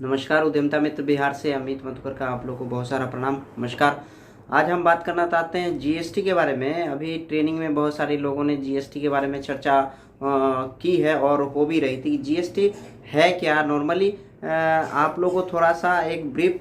नमस्कार। उद्यमिता मित्र बिहार से अमित मधुकर का आप लोगों को बहुत सारा प्रणाम। नमस्कार। आज हम बात करना चाहते हैं जीएसटी के बारे में। अभी ट्रेनिंग में बहुत सारे लोगों ने जीएसटी के बारे में चर्चा की है और हो भी रही थी। जीएसटी है क्या नॉर्मली, आप लोगों को थोड़ा सा एक ब्रीफ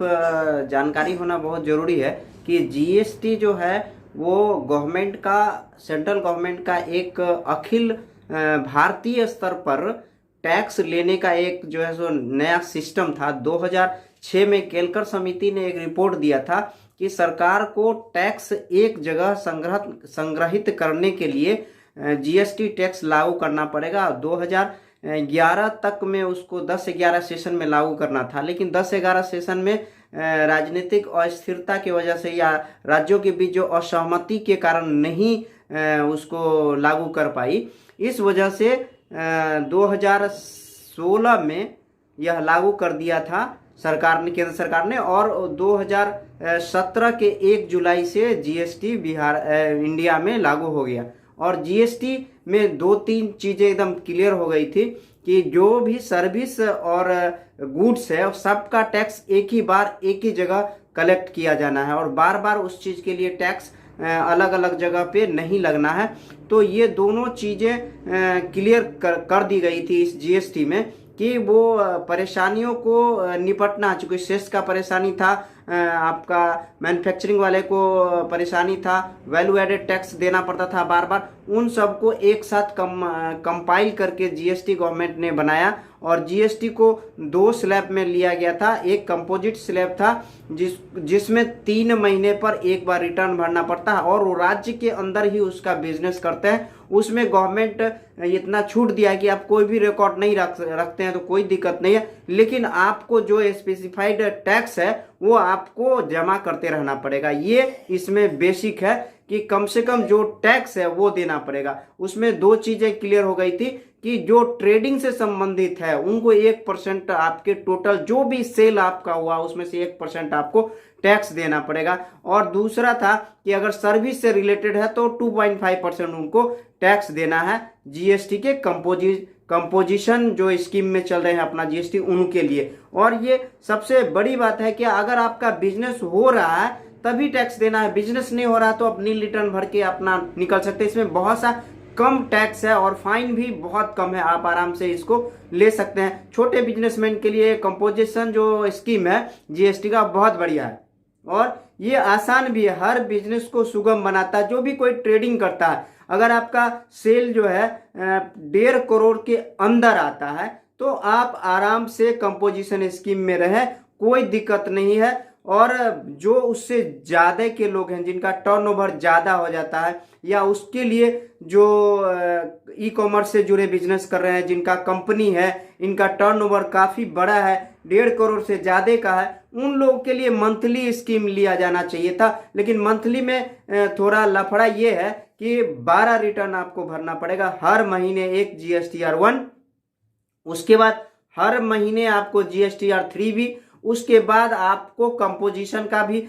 जानकारी होना बहुत ज़रूरी है कि जीएसटी जो है वो गवर्नमेंट का, सेंट्रल गवर्नमेंट का एक अखिल भारतीय स्तर पर टैक्स लेने का एक जो है सो नया सिस्टम था। 2006 में केलकर समिति ने एक रिपोर्ट दिया था कि सरकार को टैक्स एक जगह संग्रहित करने के लिए जीएसटी टैक्स लागू करना पड़ेगा। 2011 तक में उसको 10-11 सेशन में लागू करना था, लेकिन 10-11 सेशन में राजनीतिक अस्थिरता की वजह से या राज्यों के बीच जो असहमति के कारण नहीं उसको लागू कर पाई। इस वजह से 2016 में यह लागू कर दिया था सरकार ने, केंद्र सरकार ने, और 2017 के 1 जुलाई से जीएसटी इंडिया में लागू हो गया। और जीएसटी में 2-3 चीज़ें एकदम क्लियर हो गई थी कि जो भी सर्विस और गुड्स है सबका टैक्स एक ही बार एक ही जगह कलेक्ट किया जाना है और बार बार उस चीज़ के लिए टैक्स अलग अलग जगह पे नहीं लगना है। तो ये दोनों चीज़ें क्लियर कर दी गई थी इस जीएसटी में कि वो परेशानियों को निपटना, चूँकि सेस का परेशानी था, आपका मैन्युफैक्चरिंग वाले को परेशानी था, वैल्यू एडेड टैक्स देना पड़ता था बार बार, उन सबको एक साथ कंपाइल करके जीएसटी गवर्नमेंट ने बनाया। और जीएसटी को 2 स्लैब में लिया गया था। एक कंपोजिट स्लैब था जिसमें 3 महीने पर एक बार रिटर्न भरना पड़ता है और वो राज्य के अंदर ही उसका बिजनेस करते हैं। उसमें गवर्नमेंट इतना छूट दिया कि आप कोई भी रिकॉर्ड नहीं रखते हैं तो कोई दिक्कत नहीं है, लेकिन आपको जो स्पेसिफाइड टैक्स है वो आपको जमा करते रहना पड़ेगा। ये इसमें बेसिक है कि कम से कम जो टैक्स है वो देना पड़ेगा। उसमें 2 चीज़ें क्लियर हो गई थी कि जो ट्रेडिंग से संबंधित है उनको 1% आपके टोटल जो भी सेल आपका हुआ उसमें से 1% आपको टैक्स देना पड़ेगा। और दूसरा था कि अगर सर्विस से रिलेटेड है तो 2.5% उनको टैक्स देना है जीएसटी के कंपोजिशन जो स्कीम में चल रहे हैं अपना जीएसटी उनके लिए। और ये सबसे बड़ी बात है कि अगर आपका बिजनेस हो रहा है तभी टैक्स देना है, बिजनेस नहीं हो रहा तो आप नील रिटर्न भर के अपना निकल सकते हैं। इसमें बहुत सा कम टैक्स है और फाइन भी बहुत कम है, आप आराम से इसको ले सकते हैं। छोटे बिजनेसमैन के लिए कंपोजिशन जो स्कीम है जीएसटी का बहुत बढ़िया है और ये आसान भी है, हर बिजनेस को सुगम बनाता है। जो भी कोई ट्रेडिंग करता है, अगर आपका सेल जो है 1.5 करोड़ के अंदर आता है तो आप आराम से कंपोजिशन स्कीम में रहें, कोई दिक्कत नहीं है। और जो उससे ज़्यादा के लोग हैं जिनका टर्नओवर ज़्यादा हो जाता है या उसके लिए जो ई कॉमर्स से जुड़े बिजनेस कर रहे हैं, जिनका कंपनी है, इनका टर्नओवर काफ़ी बड़ा है, 1.5 करोड़ से ज़्यादा का है, उन लोगों के लिए मंथली स्कीम लिया जाना चाहिए था। लेकिन मंथली में थोड़ा लफड़ा ये है कि 12 रिटर्न आपको भरना पड़ेगा हर महीने, एक GSTR-1, उसके बाद हर महीने आपको GSTR-3 भी, उसके बाद आपको कंपोजिशन का भी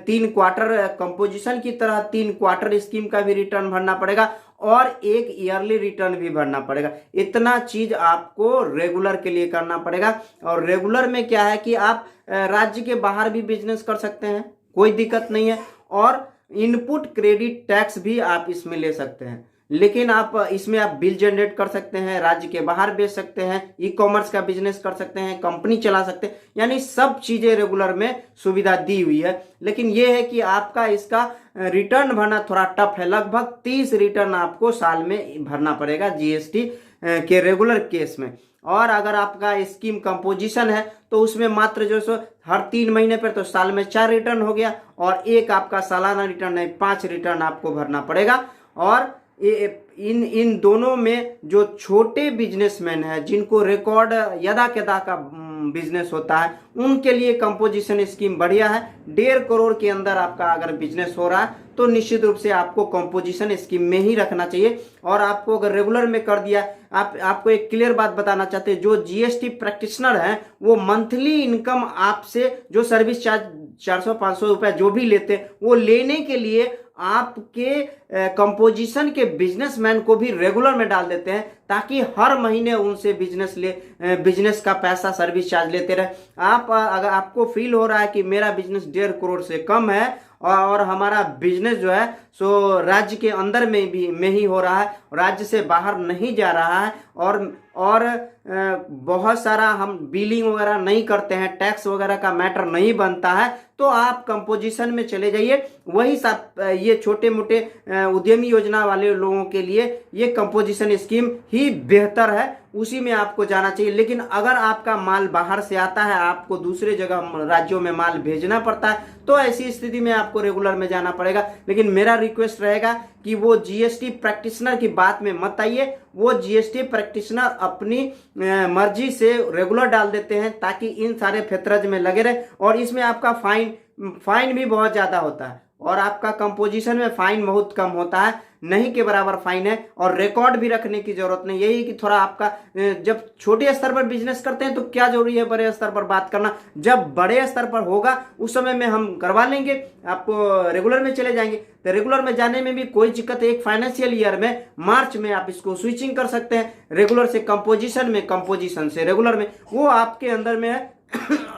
3 क्वार्टर, कंपोजिशन की तरह 3 क्वार्टर स्कीम का भी रिटर्न भरना पड़ेगा और एक ईयरली रिटर्न भी भरना पड़ेगा। इतना चीज आपको रेगुलर के लिए करना पड़ेगा। और रेगुलर में क्या है कि आप राज्य के बाहर भी बिजनेस कर सकते हैं, कोई दिक्कत नहीं है। और इनपुट क्रेडिट टैक्स भी आप इसमें ले सकते हैं, लेकिन आप इसमें आप बिल जनरेट कर सकते हैं, राज्य के बाहर बेच सकते हैं, ई कॉमर्स का बिजनेस कर सकते हैं, कंपनी चला सकते हैं, यानी सब चीज़ें रेगुलर में सुविधा दी हुई है। लेकिन ये है कि आपका इसका रिटर्न भरना थोड़ा टफ है। लगभग 30 रिटर्न आपको साल में भरना पड़ेगा जीएसटी के रेगुलर केस में। और अगर आपका स्कीम कंपोजिशन है तो उसमें मात्र जो सो हर 3 महीने पर, तो साल में 4 रिटर्न हो गया और एक आपका सालाना रिटर्न है, 5 रिटर्न आपको भरना पड़ेगा। और इन दोनों में जो छोटे बिजनेसमैन हैं जिनको रिकॉर्ड यदा कदा का बिजनेस होता है उनके लिए कंपोजिशन स्कीम बढ़िया है। 1.5 करोड़ के अंदर आपका अगर बिजनेस हो रहा है तो निश्चित रूप से आपको कंपोजिशन स्कीम में ही रखना चाहिए। और आपको अगर रेगुलर में कर दिया, आपको एक क्लियर बात बताना चाहते हैं, जो जीएसटी प्रैक्टिशनर हैं वो मंथली इनकम आपसे जो सर्विस चार्ज 400-500 रुपया जो भी लेते हैं, वो लेने के लिए आपके कंपोजिशन के बिजनेसमैन को भी रेगुलर में डाल देते हैं, ताकि हर महीने उनसे बिजनेस का पैसा सर्विस चार्ज लेते रहे। अगर आपको फील हो रहा है कि मेरा बिजनेस 1.5 करोड़ से कम है और हमारा बिजनेस जो है सो राज्य के अंदर में ही हो रहा है, राज्य से बाहर नहीं जा रहा है, और बहुत सारा हम बिलिंग वगैरह नहीं करते हैं, टैक्स वगैरह का मैटर नहीं बनता है, तो आप कंपोजिशन में चले जाइए। वही सब ये छोटे मोटे उद्यमी योजना वाले लोगों के लिए ये कंपोजिशन स्कीम ही बेहतर है, उसी में आपको जाना चाहिए। लेकिन अगर आपका माल बाहर से आता है, आपको दूसरे जगह राज्यों में माल भेजना पड़ता है, तो ऐसी स्थिति में आपको रेगुलर में जाना पड़ेगा। लेकिन मेरा रिक्वेस्ट रहेगा कि वो जीएसटी प्रैक्टिशनर की बात में मत आइए। वो जीएसटी प्रैक्टिशनर अपनी मर्जी से रेगुलर डाल देते हैं ताकि इन सारे फेतरज में लगे रहे, और इसमें आपका फाइन भी बहुत ज्यादा होता है, और आपका कंपोजिशन में फाइन बहुत कम होता है, नहीं के बराबर फाइन है। और रिकॉर्ड भी रखने की जरूरत नहीं। यही कि थोड़ा आपका जब छोटे स्तर पर बिजनेस करते हैं तो क्या जरूरी है बड़े स्तर पर बात करना, जब बड़े स्तर पर होगा उस समय में हम करवा लेंगे, आपको रेगुलर में चले जाएंगे। तो रेगुलर में जाने में भी कोई दिक्कत है, एक फाइनेंशियल ईयर में मार्च में आप इसको स्विचिंग कर सकते हैं, रेगुलर से कंपोजिशन में, कंपोजिशन से रेगुलर में, वो आपके अंदर में है।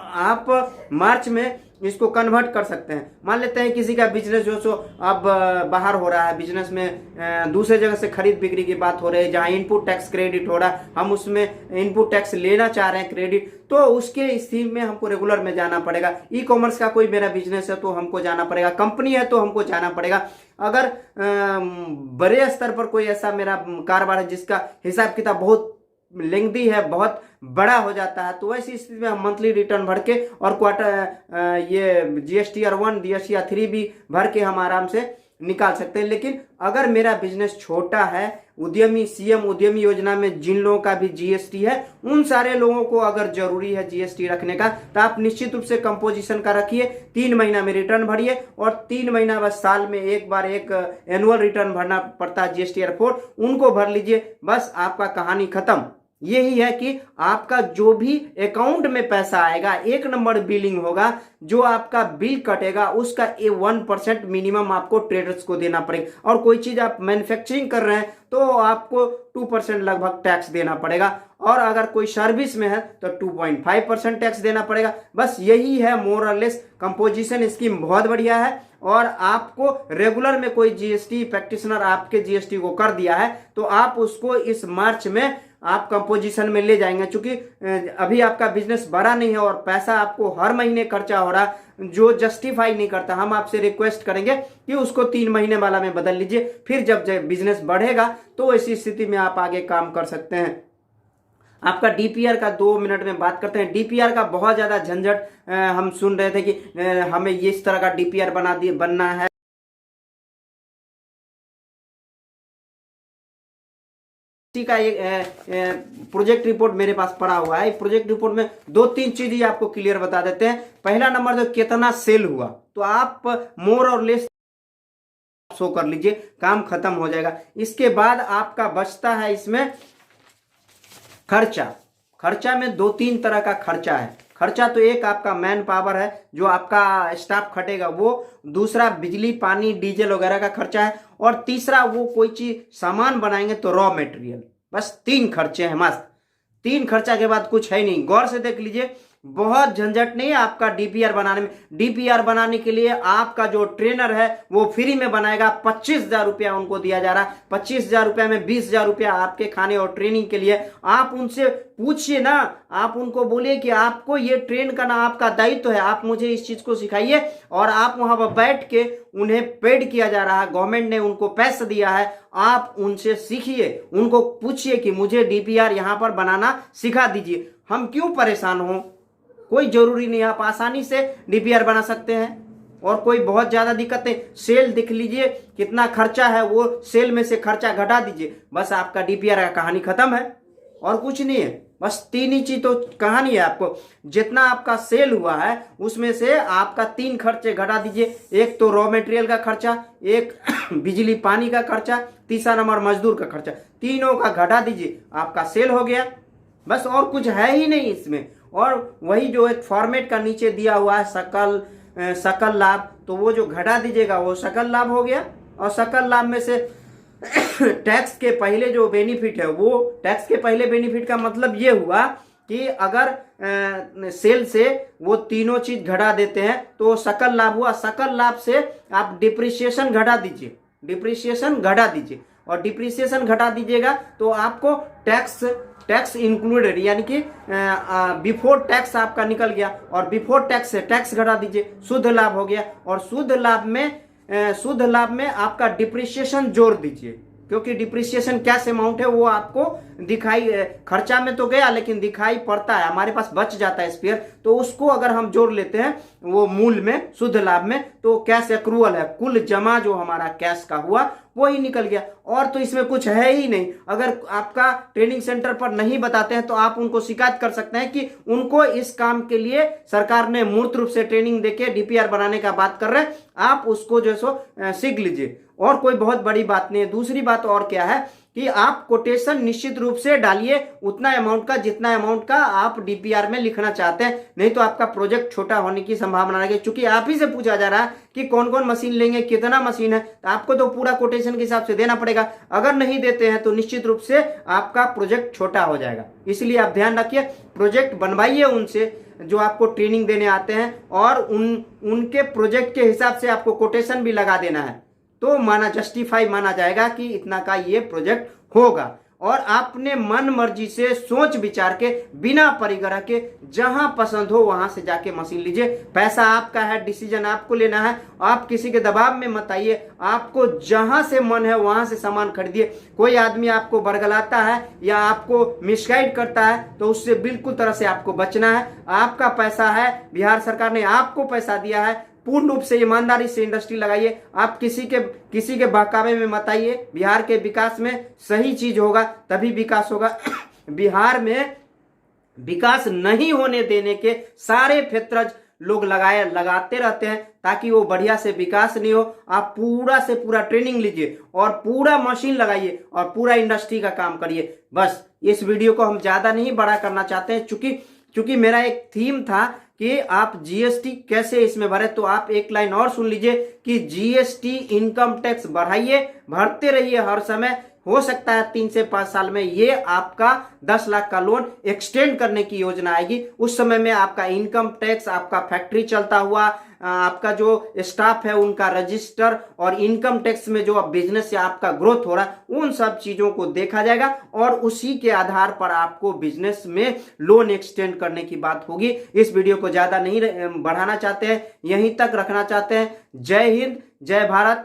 आप मार्च में इसको कन्वर्ट कर सकते हैं। मान लेते हैं किसी का बिजनेस जो सो अब बाहर हो रहा है, बिजनेस में दूसरे जगह से खरीद बिक्री की बात हो रही है, जहां इनपुट टैक्स क्रेडिट हो रहा है, हम उसमें इनपुट टैक्स लेना चाह रहे हैं क्रेडिट, तो उसके स्कीम में हमको रेगुलर में जाना पड़ेगा। ई कॉमर्स का कोई मेरा बिजनेस है तो हमको जाना पड़ेगा, कंपनी है तो हमको जाना पड़ेगा। अगर बड़े स्तर पर कोई ऐसा मेरा कारोबार है जिसका हिसाब किताब बहुत लेंथी है, बहुत बड़ा हो जाता है, तो ऐसी स्थिति में हम मंथली रिटर्न भर के और क्वार्टर ये जीएसटीआर 1 जीएसटीआर 3 भी भर के हम आराम से निकाल सकते हैं। लेकिन अगर मेरा बिजनेस छोटा है, उद्यमी सीएम उद्यमी योजना में जिन लोगों का भी जीएसटी है, उन सारे लोगों को अगर जरूरी है जीएसटी रखने का, तो आप निश्चित रूप से कंपोजिशन का रखिए, 3 महीना में रिटर्न भरिए, और 3 महीना बस साल में एक बार एक एनुअल रिटर्न भरना पड़ता है जीएसटीआर 4, उनको भर लीजिए, बस आपका कहानी खत्म। यही है कि आपका जो भी अकाउंट में पैसा आएगा, 1 नंबर बिलिंग होगा, जो आपका बिल कटेगा उसका 1% मिनिमम आपको ट्रेडर्स को देना पड़ेगा। और कोई चीज आप मैन्युफैक्चरिंग कर रहे हैं तो आपको 2% लगभग टैक्स देना पड़ेगा, और अगर कोई सर्विस में है तो 2.5% टैक्स देना पड़ेगा। बस यही है मोर और लेस। कंपोजिशन स्कीम बहुत बढ़िया है, और आपको रेगुलर में कोई जीएसटी प्रैक्टिशनर आपके जीएसटी को कर दिया है तो आप उसको इस मार्च में आप कंपोजिशन में ले जाएंगे। क्योंकि अभी आपका बिजनेस बड़ा नहीं है और पैसा आपको हर महीने खर्चा हो रहा, जो जस्टिफाई नहीं करता, हम आपसे रिक्वेस्ट करेंगे कि उसको 3 महीने वाला में बदल लीजिए। फिर जब बिजनेस बढ़ेगा तो ऐसी स्थिति में आप आगे काम कर सकते हैं। आपका डीपीआर का 2 मिनट में बात करते हैं। डीपीआर का बहुत ज्यादा झंझट हम सुन रहे थे कि हमें इस तरह का डीपीआर बनना है, इसी का एक प्रोजेक्ट रिपोर्ट मेरे पास पड़ा हुआ है। प्रोजेक्ट रिपोर्ट में 2-3 चीजें आपको क्लियर बता देते हैं। पहला नंबर जो कितना सेल हुआ, तो आप मोर और लेस शो कर लीजिए, काम खत्म हो जाएगा। इसके बाद आपका बचता है इसमें खर्चा में 2-3 तरह का खर्चा है। खर्चा तो एक आपका मैन पावर है, जो आपका स्टाफ खटेगा वो, दूसरा बिजली पानी डीजल वगैरह का खर्चा है, और तीसरा वो कोई चीज सामान बनाएंगे तो रॉ मटेरियल। बस 3 खर्चे हैं मस्त। 3 खर्चा के बाद कुछ है नहीं। गौर से देख लीजिए, बहुत झंझट नहीं है आपका डीपीआर बनाने में। डीपीआर बनाने के लिए आपका जो ट्रेनर है वो फ्री में बनाएगा, 25,000 रुपया उनको दिया जा रहा है। 25,000 रुपया में 20,000 रुपया आपके खाने और ट्रेनिंग के लिए। आप उनसे पूछिए ना, आप उनको बोलिए कि आपको ये ट्रेन करना आपका दायित्व है, आप मुझे इस चीज को सिखाइए, और आप वहां पर बैठ के उन्हें पेड किया जा रहा है, गवर्नमेंट ने उनको पैसा दिया है, आप उनसे सीखिए, उनको पूछिए कि मुझे डीपीआर यहां पर बनाना सिखा दीजिए। हम क्यों परेशान हों? कोई जरूरी नहीं, आप आसानी से डीपीआर बना सकते हैं, और कोई बहुत ज्यादा दिक्कत नहीं। सेल दिख लीजिए कितना खर्चा है, वो सेल में से खर्चा घटा दीजिए, बस आपका डीपीआर का कहानी खत्म है, और कुछ नहीं है। बस 3 ही चीज तो कहानी है आपको। जितना आपका सेल हुआ है उसमें से आपका 3 खर्चे घटा दीजिए। एक तो रॉ मटेरियल का खर्चा, एक बिजली पानी का खर्चा, तीसरा नंबर मजदूर का खर्चा। तीनों का घटा दीजिए, आपका सेल हो गया। बस और कुछ है ही नहीं इसमें। और वही जो एक फॉर्मेट का नीचे दिया हुआ है सकल लाभ, तो वो जो घटा दीजिएगा वो सकल लाभ हो गया। और सकल लाभ में से टैक्स के पहले जो बेनिफिट है, वो टैक्स के पहले बेनिफिट का मतलब ये हुआ कि अगर सेल से वो तीनों चीज घटा देते हैं तो सकल लाभ हुआ। सकल लाभ से आप डिप्रिसिएशन घटा दीजिए, डिप्रिसिएशन घटा दीजिए। और डिप्रिसिएशन घटा दीजिएगा तो आपको टैक्स इंक्लूडेड यानी कि बिफोर टैक्स आपका निकल गया। और बिफोर टैक्स से टैक्स घटा दीजिए, शुद्ध लाभ हो गया। और शुद्ध लाभ में आपका डिप्रिसिएशन जोड़ दीजिए, क्योंकि डिप्रिसिएशन कैश अमाउंट है वो आपको दिखाई, खर्चा में तो गया लेकिन दिखाई पड़ता है, हमारे पास बच जाता है स्पेयर। तो उसको अगर हम जोड़ लेते हैं वो मूल में, शुद्ध लाभ में, तो कैश एक्रूअल है, कुल जमा जो हमारा कैश का हुआ वो ही निकल गया। और तो इसमें कुछ है ही नहीं। अगर आपका ट्रेनिंग सेंटर पर नहीं बताते हैं तो आप उनको शिकायत कर सकते हैं कि उनको इस काम के लिए सरकार ने मूर्त रूप से ट्रेनिंग देके डीपीआर बनाने का बात कर रहे हैं, आप उसको जो सो सीख लीजिए। और कोई बहुत बड़ी बात नहीं है। दूसरी बात और क्या है कि आप कोटेशन निश्चित रूप से डालिए उतना अमाउंट का जितना अमाउंट का आप डीपीआर में लिखना चाहते हैं, नहीं तो आपका प्रोजेक्ट छोटा होने की संभावना रहेगी। क्योंकि आप ही से पूछा जा रहा है कि कौन कौन मशीन लेंगे, कितना मशीन है, तो आपको तो पूरा कोटेशन के हिसाब से देना पड़ेगा। अगर नहीं देते हैं तो निश्चित रूप से आपका प्रोजेक्ट छोटा हो जाएगा। इसलिए आप ध्यान रखिए, प्रोजेक्ट बनवाइए उनसे जो आपको ट्रेनिंग देने आते हैं, और उनके प्रोजेक्ट के हिसाब से आपको कोटेशन भी लगा देना है, तो जस्टिफाई माना जाएगा कि इतना का ये प्रोजेक्ट होगा। और आपने मन मर्जी से सोच विचार के बिना परिग्रह के जहां पसंद हो वहां से जाके मशीन लीजिए। पैसा आपका है, डिसीजन आपको लेना है, आप किसी के दबाव में मत आइए। आपको जहां से मन है वहां से सामान खरीदिए। कोई आदमी आपको बरगलाता है या आपको मिसगाइड करता है तो उससे बिल्कुल तरह से आपको बचना है। आपका पैसा है, बिहार सरकार ने आपको पैसा दिया है, पूर्ण रूप से ईमानदारी से इंडस्ट्री लगाइए। आप किसी के बहकावे में मत आइए। बिहार के विकास में सही चीज होगा तभी विकास होगा। बिहार में विकास नहीं होने देने के सारे फेतरज लोग लगाते रहते हैं ताकि वो बढ़िया से विकास नहीं हो। आप पूरा से पूरा ट्रेनिंग लीजिए और पूरा मशीन लगाइए और पूरा इंडस्ट्री का काम करिए। बस इस वीडियो को हम ज्यादा नहीं बड़ा करना चाहते हैं, चूंकि मेरा एक थीम था कि आप जीएसटी कैसे इसमें भरे। तो आप एक लाइन और सुन लीजिए कि जीएसटी इनकम टैक्स बढ़ाइए, भरते रहिए हर समय। हो सकता है 3 से 5 साल में ये आपका 10 लाख का लोन एक्सटेंड करने की योजना आएगी। उस समय में आपका इनकम टैक्स, आपका फैक्ट्री चलता हुआ, आपका जो स्टाफ है उनका रजिस्टर, और इनकम टैक्स में जो बिजनेस से आपका ग्रोथ हो रहा है उन सब चीजों को देखा जाएगा। और उसी के आधार पर आपको बिजनेस में लोन एक्सटेंड करने की बात होगी। इस वीडियो को ज्यादा नहीं बढ़ाना चाहते हैं, यहीं तक रखना चाहते हैं। जय हिंद, जय भारत।